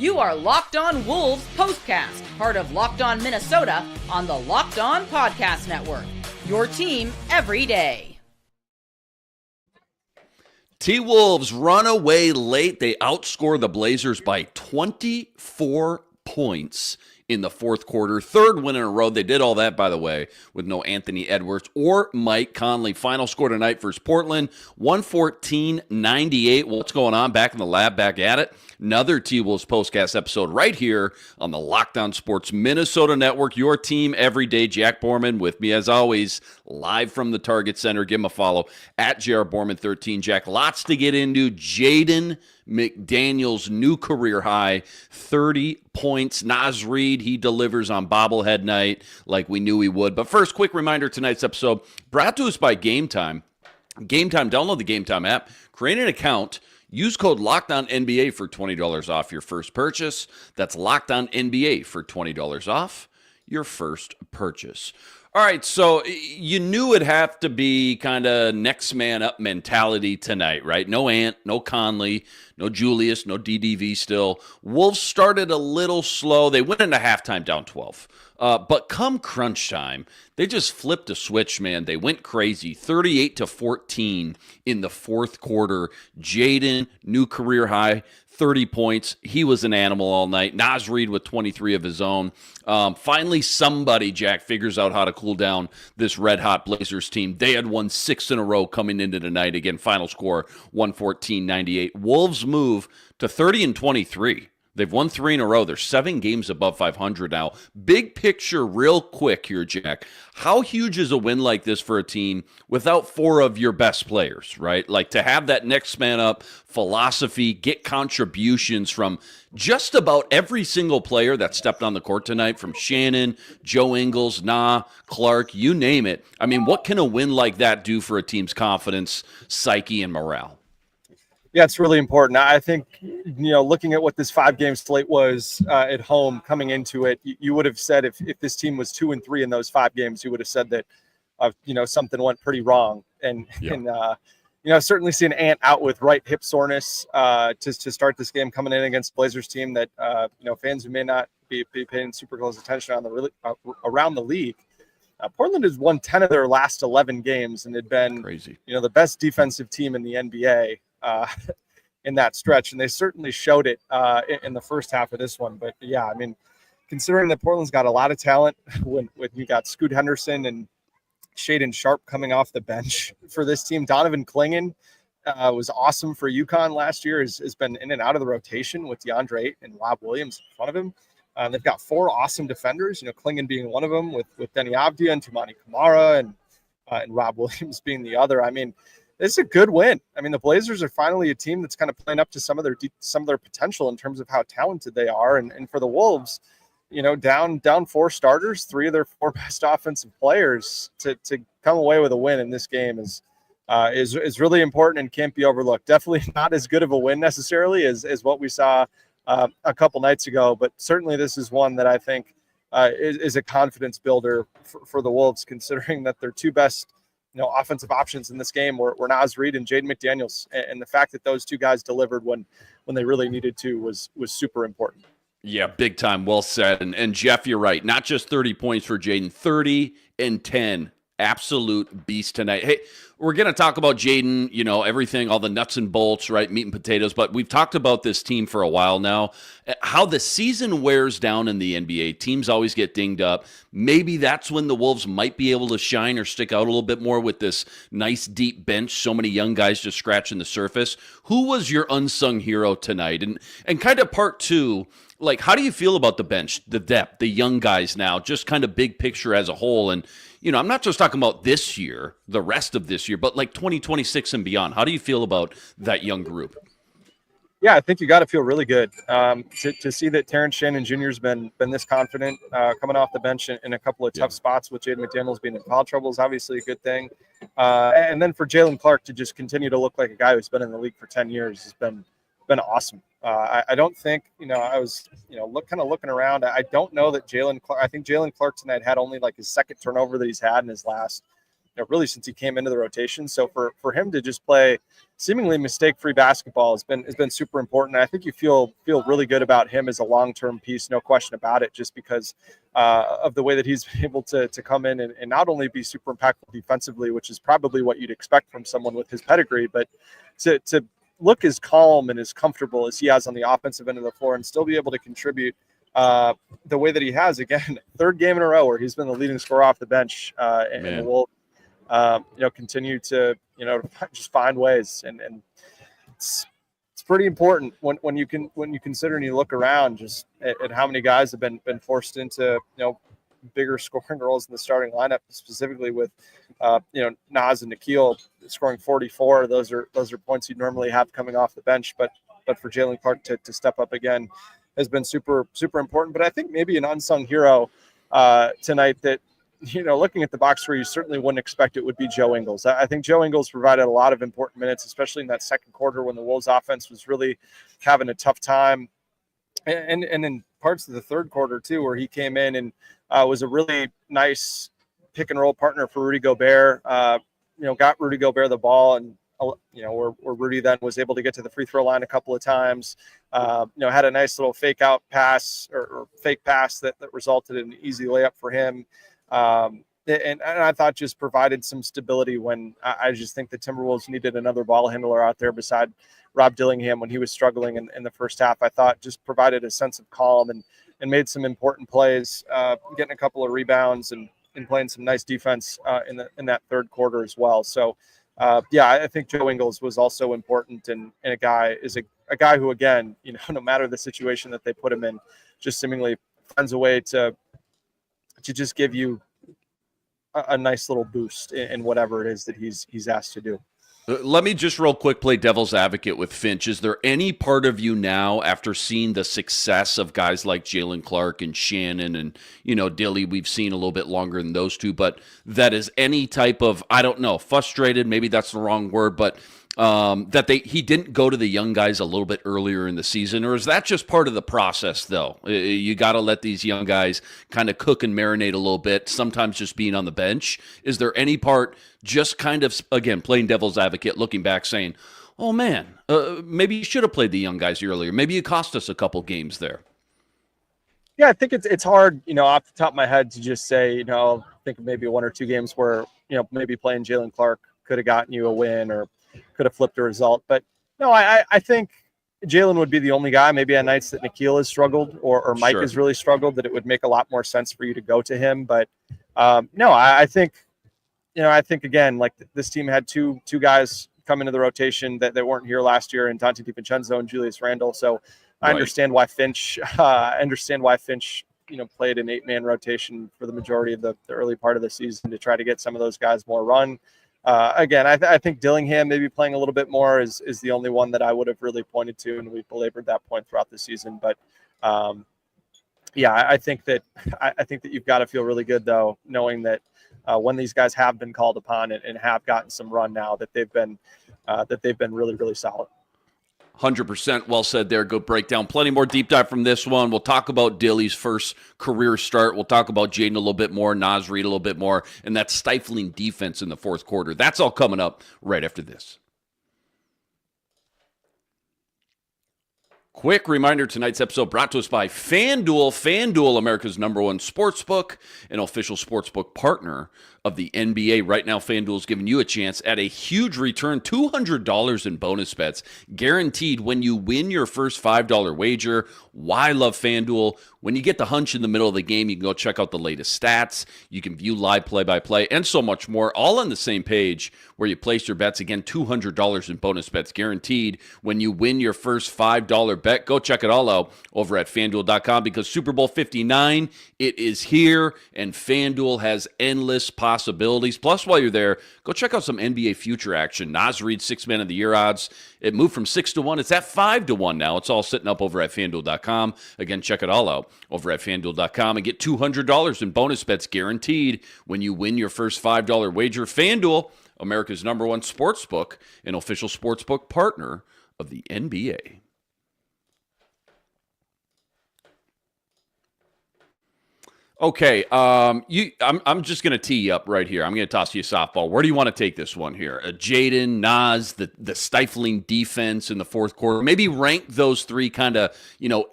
You are Locked On Wolves POSTCAST, part of Locked On Minnesota on the Locked On Podcast Network. Your team every day. T-Wolves run away late. They outscore the Blazers by 24 points in the fourth quarter. Third win in a row. They did all that, by the way, with no Anthony Edwards or Mike Conley. Final score tonight versus Portland, 114-98. What's going on? Back in the lab, back at it. Another T-Wolves Postcast episode right here on the Locked On Sports Minnesota Network. Your team every day. Jack Borman with me, as always, live from the Target Center. Give him a follow at JR Borman13. Jack, lots to get into. Jaden McDaniels' new career high, 30 points. Naz Reid, he delivers on bobblehead night like we knew he would. But first, quick reminder, tonight's episode brought to us by Game Time. Game Time, download the Game Time app, create an account, use code LOCKEDONNBA for $20 off your first purchase. That's LOCKEDONNBA for $20 off your first purchase. All right, so you knew it'd have to be kind of next man up mentality tonight, right? No Ant, no Conley, no Julius, no DDV still. Wolves started a little slow. They went into halftime down 12. But come crunch time, they just flipped a switch, man. They went crazy, 38-14 in the fourth quarter. Jaden, new career high, 30 points. He was an animal all night. Naz Reid with 23 of his own. Finally, somebody, Jack, figures out how to cool down this red-hot Blazers team. They had won 6 in a row coming into tonight. Again, final score, 114-98. Wolves move to 30-23. They've won 3 in a row. They're 7 games above 500 now. Big picture real quick here, Jack. How huge is a win like this for a team without 4 of your best players, right? Like to have that next man up philosophy, get contributions from just about every single player that stepped on the court tonight, from Shannon, Joe Ingles, Clark, you name it. I mean, what can a win like that do for a team's confidence, psyche, and morale? Yeah, it's really important. I think, looking at what this 5-game slate was at home coming into it, you would have said if this team was 2-3 in those 5 games, you would have said that, something went pretty wrong. And certainly seeing Ant out with right hip soreness to start this game coming in against Blazers team that, fans who may not be paying super close attention on around the league. Portland has won 10 of their last 11 games and had been crazy. The best defensive team in the NBA. In that stretch, and they certainly showed it in the first half of this one. But yeah, I mean, considering that Portland's got a lot of talent, when you got Scoot Henderson and Shaedon Sharpe coming off the bench for this team, Donovan Clingan was awesome for UConn last year. Has been in and out of the rotation with DeAndre Ayton and Rob Williams in front of him. They've got 4 awesome defenders. Clingan being one of them, with Denny Avdia and Toumani Camara, and Rob Williams being the other. I mean, it's a good win. I mean, the Blazers are finally a team that's kind of playing up to some of their potential in terms of how talented they are. And for the Wolves, down 4 starters, 3 of their 4 best offensive players, to come away with a win in this game is really important and can't be overlooked. Definitely not as good of a win necessarily as what we saw a couple nights ago, but certainly this is one that I think is a confidence builder for the Wolves, considering that their 2 best offensive options in this game were Naz Reid and Jaden McDaniels. And the fact that those 2 guys delivered when they really needed to was super important. Yeah, big time. Well said. And Jeff, you're right. Not just 30 points for Jaden, 30 and 10. Absolute beast tonight. Hey, we're going to talk about Jaden, everything, all the nuts and bolts, right? Meat and potatoes. But we've talked about this team for a while now. How the season wears down in the NBA. Teams always get dinged up. Maybe that's when the Wolves might be able to shine or stick out a little bit more with this nice deep bench. So many young guys just scratching the surface. Who was your unsung hero tonight? And kind of part 2, like, how do you feel about the bench, the depth, the young guys now, just kind of big picture as a whole? And, I'm not just talking about this year, the rest of this year, but like 2026 and beyond. How do you feel about that young group? Yeah, I think you got to feel really good to see that Terrence Shannon Jr. has been this confident coming off the bench in a couple of tough spots with Jaden McDaniels being in foul trouble is obviously a good thing. And then for Jalen Clark to just continue to look like a guy who's been in the league for 10 years has been awesome. I don't think, I was, kind of looking around. I don't know that Jalen Clark, I think Jalen Clark tonight had only like his second turnover that he's had in his last really since he came into the rotation. So for him to just play seemingly mistake-free basketball has been super important. And I think you feel really good about him as a long-term piece, no question about it, just because of the way that he's been able to come in and not only be super impactful defensively, which is probably what you'd expect from someone with his pedigree, but to look as calm and as comfortable as he has on the offensive end of the floor and still be able to contribute the way that he has. Again, third game in a row where he's been the leading scorer off the bench, and the Wolves continue to just find ways, and it's pretty important when you consider and you look around just at how many guys have been forced into bigger scoring roles in the starting lineup, specifically with Naz and Nikhil scoring 44. Those are points you'd normally have coming off the bench, but for Jalen Clark to step up again has been super important. But I think maybe an unsung hero tonight that looking at the box score, you certainly wouldn't expect it would be Joe Ingles. I think Joe Ingles provided a lot of important minutes, especially in that second quarter when the Wolves offense was really having a tough time, and in parts of the third quarter too, where he came in and was a really nice pick and roll partner for Rudy Gobert. Got Rudy Gobert the ball, and where Rudy then was able to get to the free throw line a couple of times. Had a nice little fake out pass or fake pass that resulted in an easy layup for him. And I thought just provided some stability when I just think the Timberwolves needed another ball handler out there beside Rob Dillingham when he was struggling in the first half. I thought just provided a sense of calm and made some important plays, getting a couple of rebounds and playing some nice defense in that third quarter as well. So, I think Joe Ingles was also important, and a guy who, again, no matter the situation that they put him in, just seemingly finds a way to just give you a nice little boost in whatever it is that he's asked to do. Let me just real quick play devil's advocate with Finch. Is there any part of you now, after seeing the success of guys like Jalen Clark and Shannon and, Dilly, we've seen a little bit longer than those two, but that is any type of, I don't know, frustrated, maybe that's the wrong word, but he didn't go to the young guys a little bit earlier in the season? Or is that just part of the process, though? You got to let these young guys kind of cook and marinate a little bit, sometimes just being on the bench. Is there any part just kind of, again, playing devil's advocate, looking back saying, oh, man, maybe you should have played the young guys earlier. Maybe it cost us a couple games there. Yeah, I think it's hard, off the top of my head to just say, I think maybe one or two games where, maybe playing Jalen Clark could have gotten you a win or could have flipped a result. But no, I think Jalen would be the only guy, maybe on nights that Nikhil has struggled or Mike has really struggled, that it would make a lot more sense for you to go to him. But no, I think, again, like this team had two guys come into the rotation that weren't here last year, and Dante DiVincenzo and Julius Randle. So I understand why Finch, played an 8-man rotation for the majority of the early part of the season to try to get some of those guys more run. Again, I think Dillingham maybe playing a little bit more is the only one that I would have really pointed to, and we've belabored that point throughout the season. But I think that you've got to feel really good, though, knowing that when these guys have been called upon and have gotten some run now, that they've been really, really solid. 100% well said there. Good breakdown. Plenty more deep dive from this one. We'll talk about Dilly's first career start. We'll talk about Jaden a little bit more, Naz Reid a little bit more, and that stifling defense in the fourth quarter. That's all coming up right after this. Quick reminder, tonight's episode brought to us by FanDuel. FanDuel, America's #1 sportsbook, an official sportsbook partner of the NBA. Right now, FanDuel's giving you a chance at a huge return, $200 in bonus bets, guaranteed when you win your first $5 wager. Why love FanDuel? When you get the hunch in the middle of the game, you can go check out the latest stats. You can view live play-by-play and so much more, all on the same page where you place your bets. Again, $200 in bonus bets guaranteed when you win your first $5 bet. Go check it all out over at FanDuel.com, because Super Bowl 59, it is here, and FanDuel has endless possibilities. Plus, while you're there, go check out some NBA future action. Naz Reid, 6 Man of the Year odds. It moved from 6 to 1. It's at 5 to 1 now. It's all sitting up over at FanDuel.com. Again, check it all out over at FanDuel.com and get $200 in bonus bets guaranteed when you win your first $5 wager. FanDuel, America's #1 sportsbook, an official sportsbook partner of the NBA. Okay, I'm just going to tee you up right here. I'm going to toss you a softball. Where do you want to take this one here? Jaden, Naz, the stifling defense in the fourth quarter. Maybe rank those three kind of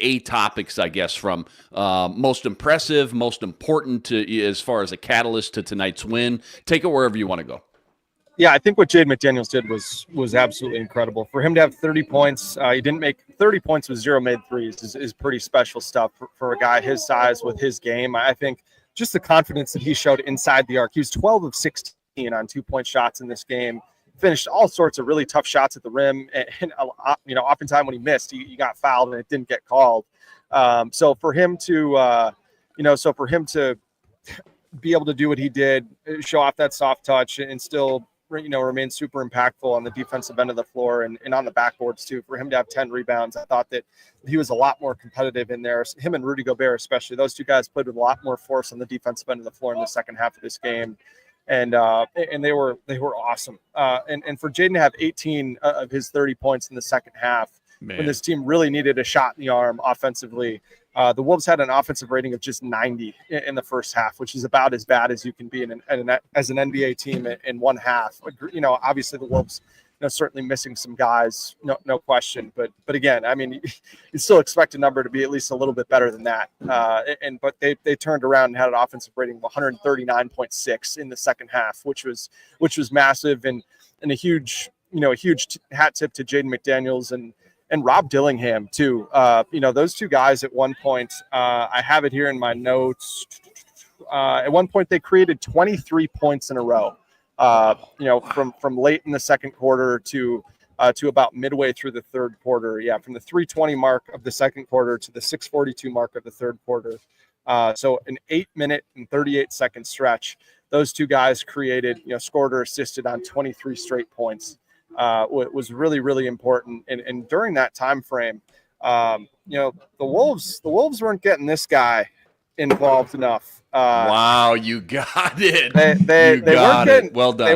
A topics, I guess, from most impressive, most important to as far as a catalyst to tonight's win. Take it wherever you want to go. Yeah, I think what Jaden McDaniels did was absolutely incredible. For him to have 30 points, he didn't make 30 points with 0 made threes is pretty special stuff for a guy his size with his game. I think just the confidence that he showed inside the arc. He was 12 of 16 on 2-point shots in this game. Finished all sorts of really tough shots at the rim, and oftentimes when he missed, he got fouled and it didn't get called. So for him to be able to do what he did, show off that soft touch, and still remain super impactful on the defensive end of the floor and on the backboards too. For him to have 10 rebounds, I thought that he was a lot more competitive in there. Him and Rudy Gobert, especially, those two guys played with a lot more force on the defensive end of the floor in the second half of this game. And they were awesome. And for Jaden to have 18 of his 30 points in the second half, when this team really needed a shot in the arm offensively, the Wolves had an offensive rating of just 90 in the first half, which is about as bad as you can be as an NBA team in one half. Obviously the Wolves, certainly missing some guys, no question. But again, I mean, you still expect a number to be at least a little bit better than that. But they turned around and had an offensive rating of 139.6 in the second half, which was massive and a huge hat tip to Jaden McDaniels and Rob Dillingham too. Those two guys at one point, I have it here in my notes. At one point they created 23 points in a row. From late in the second quarter to about midway through the third quarter. Yeah, from the 3:20 mark of the second quarter to the 6:42 mark of the third quarter. So an 8-minute and 38-second stretch. Those two guys created, scored or assisted on 23 straight points. Was really, really important. And during that time frame, the Wolves weren't getting this guy involved enough. Wow, you got it. They weren't getting, well done.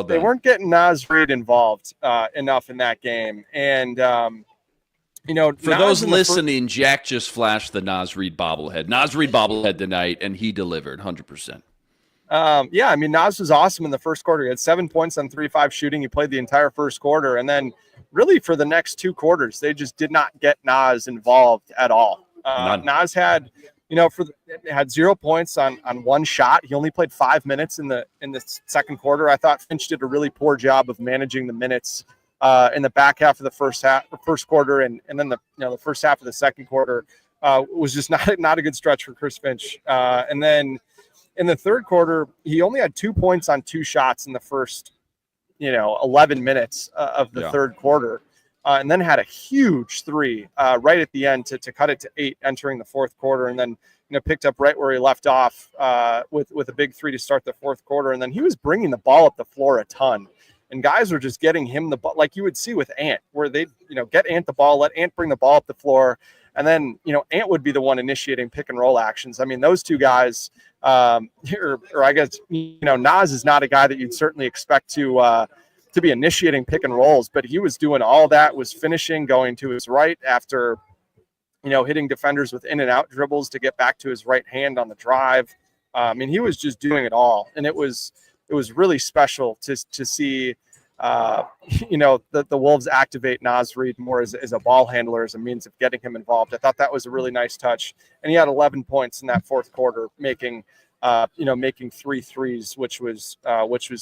They weren't getting Naz Reid involved enough in that game. And for those listening, Jack just flashed the Naz Reid bobblehead tonight, and he delivered 100%. Naz was awesome in the first quarter. He had 7 points on 3-5 shooting. He played the entire first quarter. And then really for the next two quarters, they just did not get Naz involved at all. Naz had, had 0 points on one shot. He only played 5 minutes in the second quarter. I thought Finch did a really poor job of managing the minutes in the back half of the first quarter. And then the first half of the second quarter was just not a good stretch for Chris Finch. And then in the third quarter, he only had 2 points on 2 shots in the first, 11 minutes of the third quarter, and then had a huge three right at the end to cut it to 8 entering the fourth quarter, and then picked up right where he left off with a big three to start the fourth quarter, and then he was bringing the ball up the floor a ton, and guys were just getting him the ball like you would see with Ant, where they get Ant the ball, let Ant bring the ball up the floor. And then, Ant would be the one initiating pick and roll actions. I mean, those two guys, or I guess, Naz is not a guy that you'd certainly expect to be initiating pick and rolls, but he was doing all that, was finishing, going to his right after, hitting defenders with in and out dribbles to get back to his right hand on the drive. He was just doing it all. And it was really special to see, the Wolves activate Naz Reid more as a ball handler, as a means of getting him involved. I thought that was a really nice touch. And he had 11 points in that fourth quarter, making 3 threes, which was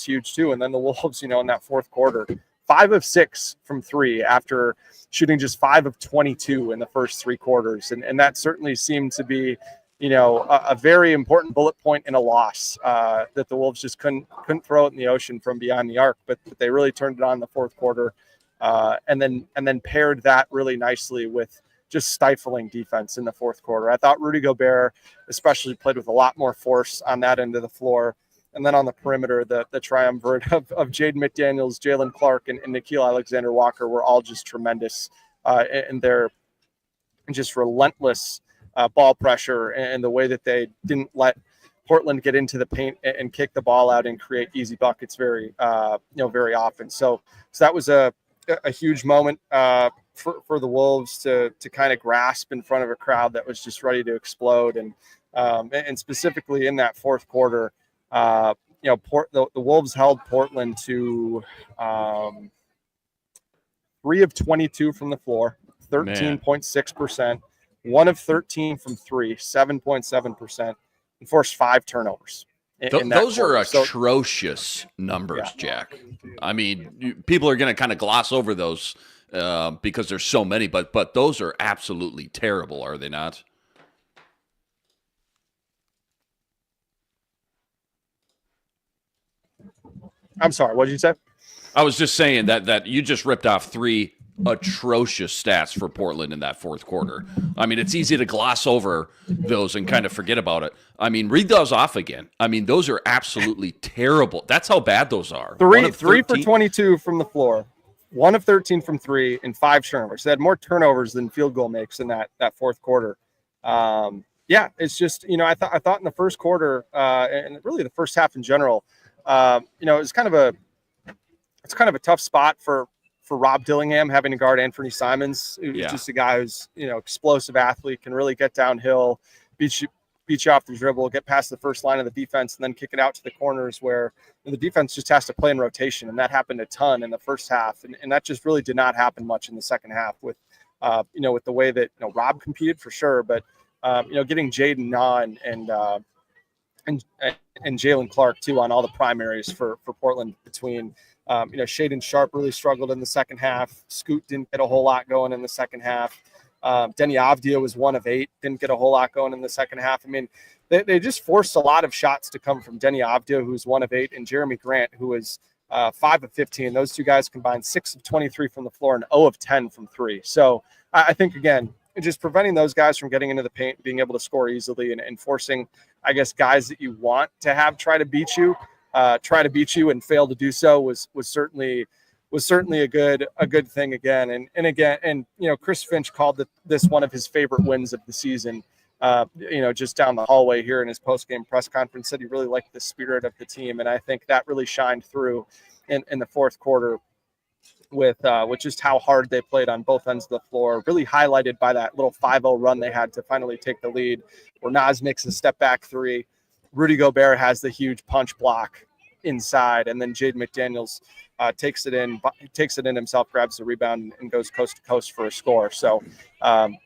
huge too. And then the Wolves, in that fourth quarter, 5 of 6 from 3 after shooting just 5 of 22 in the first 3 quarters. And that certainly seemed to be, a very important bullet point in a loss that the Wolves just couldn't throw it in the ocean from beyond the arc, but they really turned it on in the fourth quarter, and then paired that really nicely with just stifling defense in the fourth quarter. I thought Rudy Gobert especially played with a lot more force on that end of the floor. And then on the perimeter, the triumvirate of Jaden McDaniels, Jalen Clark, and Nickeil Alexander-Walker were all just tremendous in their just relentless ball pressure and the way that they didn't let Portland get into the paint and kick the ball out and create easy buckets very often. So that was a huge moment for the Wolves to kind of grasp in front of a crowd that was just ready to explode. And And specifically in that fourth quarter, the Wolves held Portland to 3 of 22 from the floor, 13.6%, 1 of 13 from 3, 7.7%, and forced 5 turnovers. Those are atrocious numbers, Jack. I mean, people are going to kind of gloss over those because there's so many, but those are absolutely terrible, are they not? I'm sorry, what did you say? I was just saying that you just ripped off 3 atrocious stats for Portland in that fourth quarter. I mean, it's easy to gloss over those and kind of forget about it. I mean, read those off again. I mean, those are absolutely terrible. That's how bad those are. 3 for 22 from the floor, 1 of 13 from 3, and 5 turnovers. They had more turnovers than field goal makes in that fourth quarter. It's just, I thought in the first quarter and really the first half in general, it's kind of a tough spot for Rob Dillingham having to guard Anthony Simons, who's just a guy who's, explosive athlete, can really get downhill, beat you off the dribble, get past the first line of the defense, and then kick it out to the corners where the defense just has to play in rotation. And that happened a ton in the first half. And that just really did not happen much in the second half with the way that, Rob competed for sure, but, getting Jaden on and Jalen Clark too on all the primaries for Portland between, Shaedon Sharpe really struggled in the second half. Scoot didn't get a whole lot going in the second half. Denny Avdia was 1 of 8, didn't get a whole lot going in the second half. I mean, they just forced a lot of shots to come from Denny Avdia, who's 1 of 8, and Jeremy Grant, who was 5 of 15. Those two guys combined 6 of 23 from the floor and 0 of 10 from 3. So I think, again, just preventing those guys from getting into the paint, being able to score easily, and forcing, I guess, guys that you want to have try to beat you and fail to do so was certainly a good thing again. And Chris Finch called this one of his favorite wins of the season. Just down the hallway here in his post-game press conference, said he really liked the spirit of the team, and I think that really shined through in the fourth quarter with just how hard they played on both ends of the floor, really highlighted by that little 5-0 run they had to finally take the lead, where Naz makes a step back 3. Rudy Gobert has the huge punch block inside, and then Jaden McDaniels takes it in himself, grabs the rebound, and goes coast to coast for a score. So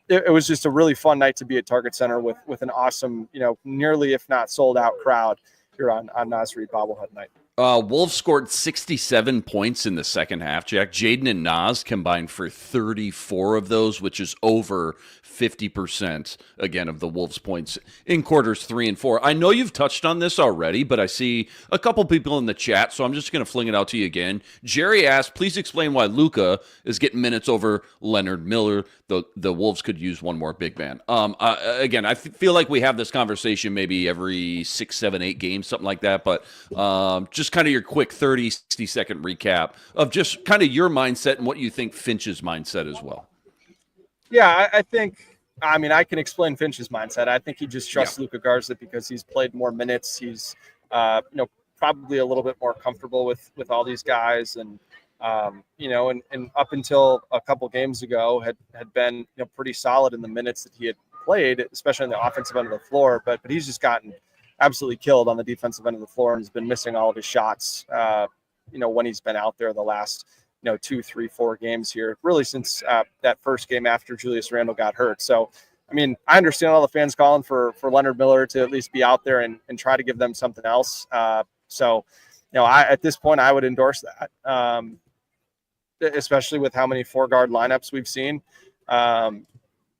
it was just a really fun night to be at Target Center with an awesome, nearly if not sold out crowd here on Naz Reid bobblehead night. Wolves scored 67 points in the second half, Jack. Jaden and Naz combined for 34 of those, which is over 50%, again, of the Wolves' points in quarters 3 and 4. I know you've touched on this already, but I see a couple people in the chat, so I'm just going to fling it out to you again. Jerry asked, please explain why Luka is getting minutes over Leonard Miller. The Wolves could use one more big man. Again, I feel like we have this conversation maybe every 6, 7, 8 games, something like that, but just kind of your quick 30, 60-second recap of just kind of your mindset and what you think Finch's mindset as well. Yeah, I think, I can explain Finch's mindset. I think he just trusts Luka Garza because he's played more minutes. He's, probably a little bit more comfortable with all these guys. And, and up until a couple games ago had been, pretty solid in the minutes that he had played, especially on the offensive end of the floor. But he's just gotten absolutely killed on the defensive end of the floor and has been missing all of his shots, when he's been out there the last, 2, 3, 4 games here, really since that first game after Julius Randle got hurt. So, I understand all the fans calling for Leonard Miller to at least be out there and try to give them something else. At this point, I would endorse that, especially with how many 4-guard lineups we've seen.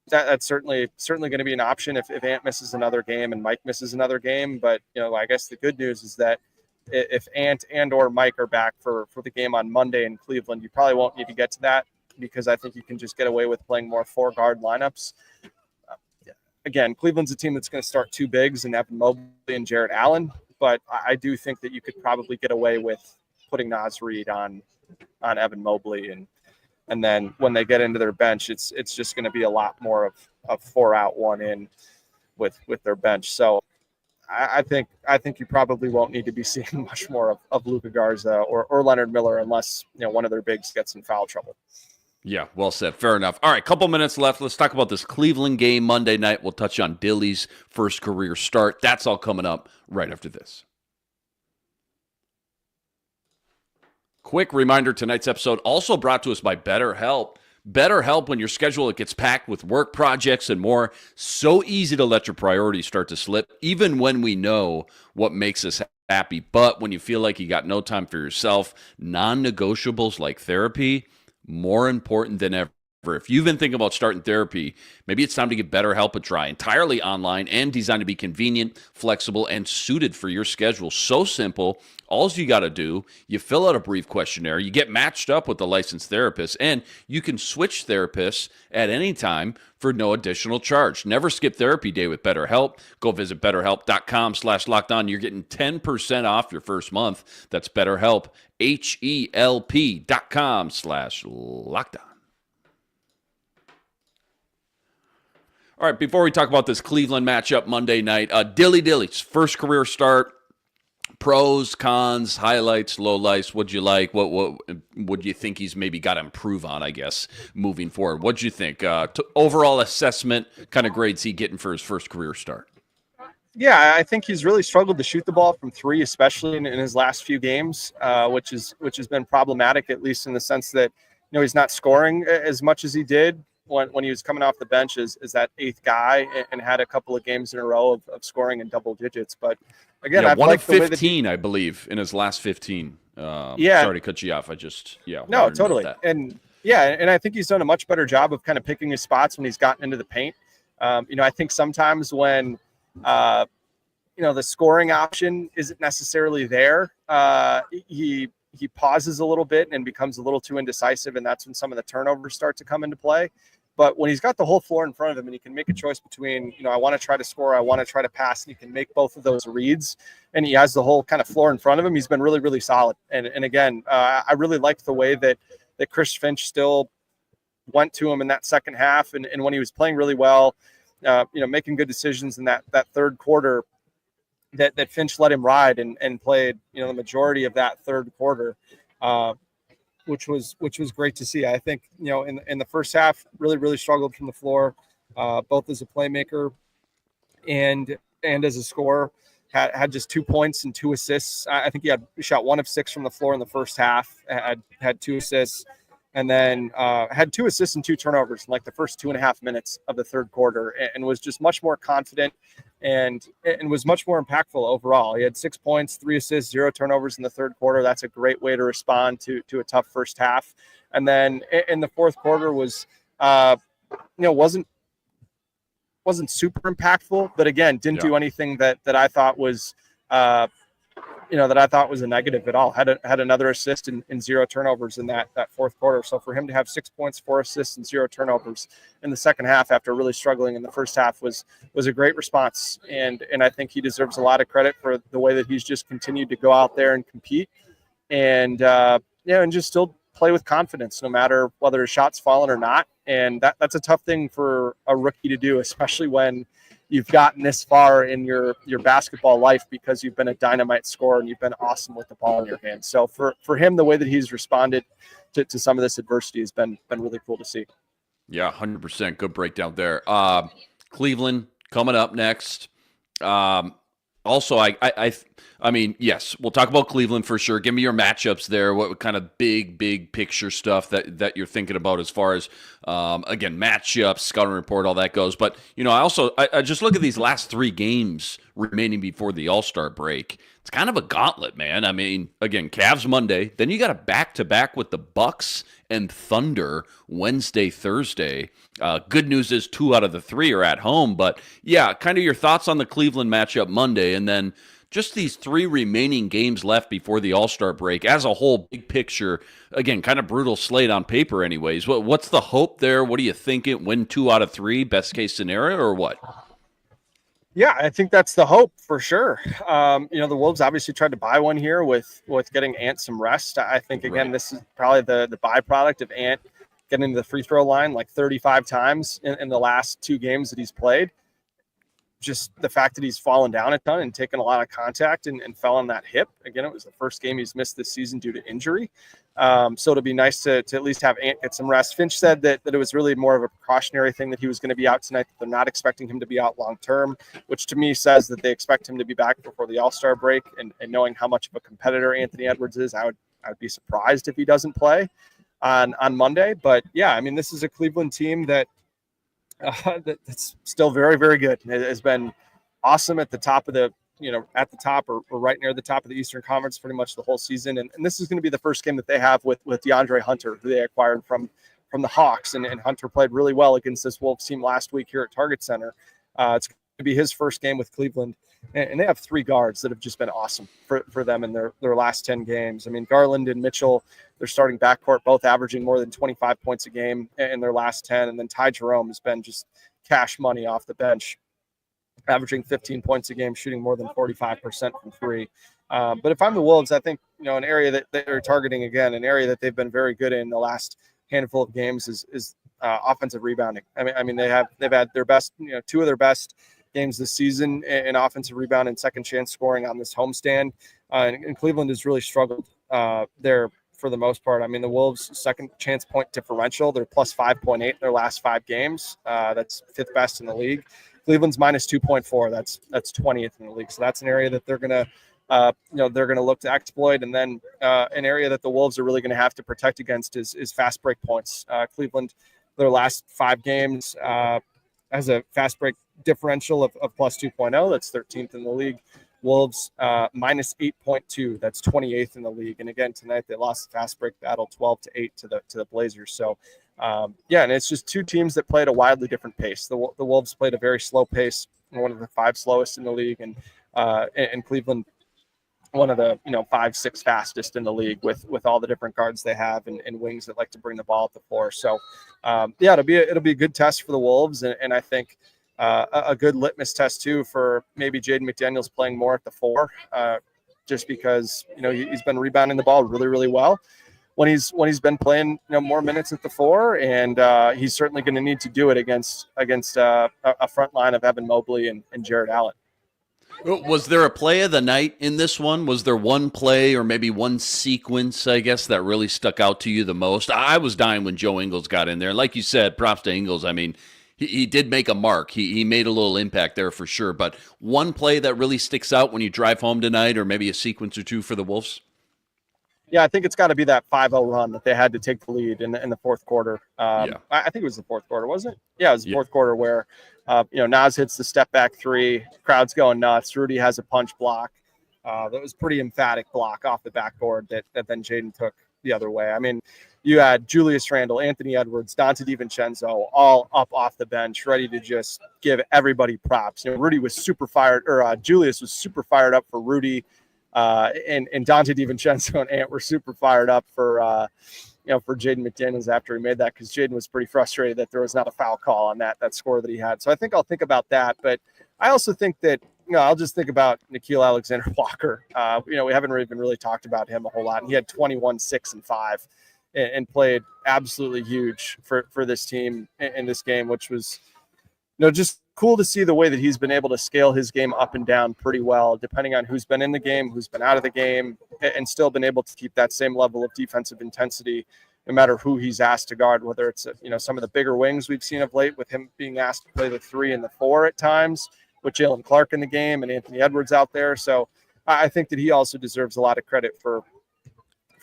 That's certainly going to be an option if Ant misses another game and Mike misses another game. But, I guess the good news is that if Ant and or Mike are back for the game on Monday in Cleveland, you probably won't need to get to that because I think you can just get away with playing more 4-guard lineups. Again, Cleveland's a team that's going to start 2 bigs and Evan Mobley and Jarrett Allen, but I do think that you could probably get away with putting Naz Reid on Evan Mobley, and then when they get into their bench, it's just going to be a lot more of 4 out, 1 in with their bench. So I think you probably won't need to be seeing much more of Luka Garza or Leonard Miller unless one of their bigs gets in foul trouble. Yeah, well said. Fair enough. All right, couple minutes left. Let's talk about this Cleveland game Monday night. We'll touch on Dilly's first career start. That's all coming up right after this. Quick reminder, tonight's episode also brought to us by BetterHelp. BetterHelp, when your schedule gets packed with work projects and more, so easy to let your priorities start to slip, even when we know what makes us happy. But when you feel like you got no time for yourself, non-negotiables like therapy, more important than ever. If you've been thinking about starting therapy, maybe it's time to give BetterHelp a try. Entirely online and designed to be convenient, flexible, and suited for your schedule. So simple. All you got to do, you fill out a brief questionnaire, you get matched up with a licensed therapist, and you can switch therapists at any time for no additional charge. Never skip therapy day with BetterHelp. Go visit BetterHelp.com/lockedon. You're getting 10% off your first month. That's BetterHelp, HELP.com/lockdown. All right, before we talk about this Cleveland matchup Monday night, Dilly's first career start, pros, cons, highlights, lowlights. What'd you like? What would you think he's maybe got to improve on, I guess, moving forward? What'd you think? Overall assessment, kind of grades he getting for his first career start? Yeah, I think he's really struggled to shoot the ball from three, especially in his last few games, which has been problematic, at least in the sense that he's not scoring as much as he did when he was coming off the bench as that eighth guy and had a couple of games in a row of scoring in double digits. But again, I've one of 15, I believe, in his last 15. Sorry to cut you off. No, totally. And I think he's done a much better job of kind of picking his spots when he's gotten into the paint. I think sometimes when the scoring option isn't necessarily there, he pauses a little bit and becomes a little too indecisive, and that's when some of the turnovers start to come into play. But when he's got the whole floor in front of him and he can make a choice between, I want to try to score, I want to try to pass, and he can make both of those reads, and he has the whole kind of floor in front of him, he's been really, really solid. And again, I really liked the way that Chris Finch still went to him in that second half, and when he was playing really well, making good decisions in that third quarter, that Finch let him ride and played, the majority of that third quarter, which was great to see. I think, in the first half, really, really struggled from the floor, both as a playmaker and as a scorer. Had just 2 points and 2 assists. I think he shot 1 of 6 from the floor in the first half, had 2 assists, and then had 2 assists and 2 turnovers in like the first 2.5 minutes of the third quarter, and was just much more confident and was much more impactful overall. He had 6 points, 3 assists, 0 turnovers in the third quarter. That's a great way to respond to a tough first half. And then in the fourth quarter was, wasn't super impactful, but again, didn't do anything that I thought was, that I thought was a negative at all. Had another assist and 0 turnovers in that fourth quarter. So for him to have 6 points, 4 assists, and 0 turnovers in the second half after really struggling in the first half was a great response. And I think he deserves a lot of credit for the way that he's just continued to go out there and compete and and just still play with confidence, no matter whether his shot's fallen or not. And that's a tough thing for a rookie to do, especially when you've gotten this far in your basketball life, because you've been a dynamite scorer and you've been awesome with the ball in your hands. So for him, the way that he's responded to some of this adversity has been really cool to see. Yeah, 100%. Good breakdown there. Cleveland coming up next. Also, I mean, yes, we'll talk about Cleveland for sure. Give me your matchups there. What kind of big picture stuff that you're thinking about as far as, again, matchups, scouting report, all that goes. But, I just look at these last 3 games remaining before the All-Star break. It's kind of a gauntlet, man. I mean, again, Cavs Monday. Then you got a back-to-back with the Bucks and Thunder Wednesday, Thursday. Good news is 2 out of the 3 are at home. But, yeah, kind of your thoughts on the Cleveland matchup Monday, and then just these 3 remaining games left before the All-Star break. As a whole, big picture, again, kind of brutal slate on paper anyways. What's the hope there? What are you thinking? Win 2 out of 3, best case scenario, or what? Yeah, I think that's the hope for sure. The Wolves obviously tried to buy one here with getting Ant some rest. I think, again, This is probably the byproduct of Ant getting to the free throw line like 35 times in the last 2 games that he's played. just the fact that he's fallen down a ton and taken a lot of contact and fell on that hip. Again, it was the first game he's missed this season due to injury. So it'll be nice to at least have Ant get some rest. Finch said that it was really more of a precautionary thing that he was going to be out tonight, that they're not expecting him to be out long term, which to me says that they expect him to be back before the All-Star break. And knowing how much of a competitor Anthony Edwards is, I would be surprised if he doesn't play on Monday. But yeah, I mean, this is a Cleveland team that's still very, very good. It has been awesome at the top of the, at the top or right near the top of the Eastern Conference pretty much the whole season. And this is going to be the first game that they have with DeAndre Hunter, who they acquired from the Hawks. And Hunter played really well against this Wolves team last week here at Target Center. It's going to be his first game with Cleveland. And they have 3 guards that have just been awesome for them in their last 10 games. I mean, Garland and Mitchell, their starting backcourt, both averaging more than 25 points a game in their last 10. And then Ty Jerome has been just cash money off the bench, averaging 15 points a game, shooting more than 45% from 3. But if I'm the Wolves, I think, an area that they're targeting, again, an area that they've been very good in the last handful of games is offensive rebounding. I mean, they've had their best, 2 of their best games this season in offensive rebound and second chance scoring on this homestand. And Cleveland has really struggled there for the most part. I mean, the Wolves' second chance point differential, they're plus 5.8 in their last 5 games. That's 5th best in the league. Cleveland's minus 2.4. That's 20th in the league. So that's an area that they're going to look to exploit. And then an area that the Wolves are really going to have to protect against is fast break points. Cleveland, their last 5 games, has a fast break differential of plus 2.0. That's 13th in the league. Wolves minus 8.2. That's 28th in the league. And again, tonight they lost the fast break battle 12-8 to the Blazers. So and it's just 2 teams that play at a wildly different pace. The Wolves played a very slow pace, one of the 5 slowest in the league, and Cleveland, one of the 5-6 fastest in the league with all the different guards they have and wings that like to bring the ball at the floor. So it'll be a good test for the Wolves, and I think a good litmus test too for maybe Jaden McDaniels playing more at the 4, just because he's been rebounding the ball really, really well when he's been playing more minutes at the 4, and he's certainly going to need to do it against a front line of Evan Mobley and Jared Allen. Was there a play of the night in this one? Was there one play or maybe one sequence, I guess, that really stuck out to you the most? I was dying when Joe Ingles got in there. Like you said, props to Ingles. I mean, he did make a mark. He made a little impact there for sure. But one play that really sticks out when you drive home tonight, or maybe a sequence or 2 for the Wolves? Yeah, I think it's got to be that 5-0 run that they had to take the lead in the fourth quarter. I think it was the fourth quarter, wasn't it? Yeah, it was the fourth quarter where Naz hits the step back 3, crowd's going nuts. Rudy has a punch block. That was pretty emphatic block off the backboard that then Jaden took the other way. I mean, you had Julius Randle, Anthony Edwards, Dante DiVincenzo all up off the bench, ready to just give everybody props. Rudy was super fired, or Julius was super fired up for Rudy. And Dante DiVincenzo and Ant were super fired up for Jaden McDaniels after he made that, because Jaden was pretty frustrated that there was not a foul call on that score that he had. So I think I'll think about that. But I also think that, I'll just think about Nickeil Alexander-Walker. We haven't really talked about him a whole lot. And he had 21, 6, and 5 and played absolutely huge for this team in this game, which was, just cool to see the way that he's been able to scale his game up and down pretty well, depending on who's been in the game, who's been out of the game, and still been able to keep that same level of defensive intensity no matter who he's asked to guard, whether it's, some of the bigger wings we've seen of late with him being asked to play the 3 and the 4 at times, with Jalen Clark in the game and Anthony Edwards out there. So I think that he also deserves a lot of credit for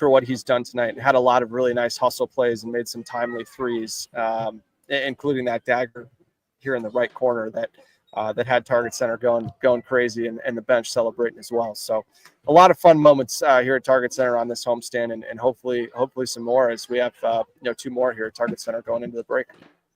what he's done tonight, and had a lot of really nice hustle plays and made some timely threes, including that dagger here in the right corner that had Target Center going crazy, and the bench celebrating as well. So a lot of fun moments here at Target Center on this homestand, and hopefully some more, as we have 2 more here at Target Center going into the break.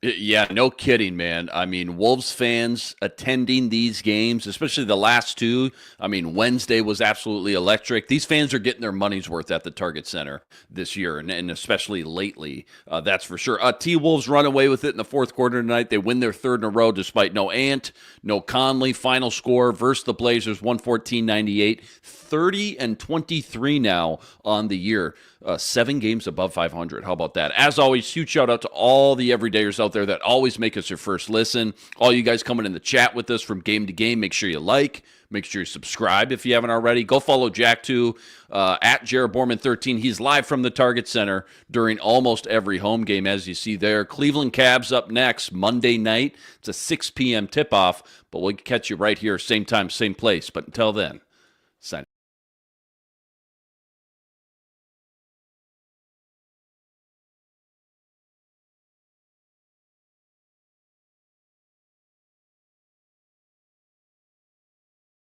Yeah, no kidding, man. I mean, Wolves fans attending these games, especially the last 2. I mean, Wednesday was absolutely electric. These fans are getting their money's worth at the Target Center this year, and especially lately, that's for sure. T-Wolves run away with it in the fourth quarter tonight. They win their 3rd in a row despite no Ant, no Conley. Final score versus the Blazers, 114-98. 30-23 now on the year. 7 games above 500. How about that? As always, huge shout out to all the everydayers out there that always make us your first listen. All you guys coming in the chat with us from game to game, make sure you like. Make sure you subscribe if you haven't already. Go follow Jack, too, at Jared Borman 13. He's live from the Target Center during almost every home game, as you see there. Cleveland Cavs up next Monday night. It's a 6 p.m. tip-off, but we'll catch you right here, same time, same place. But until then, sign.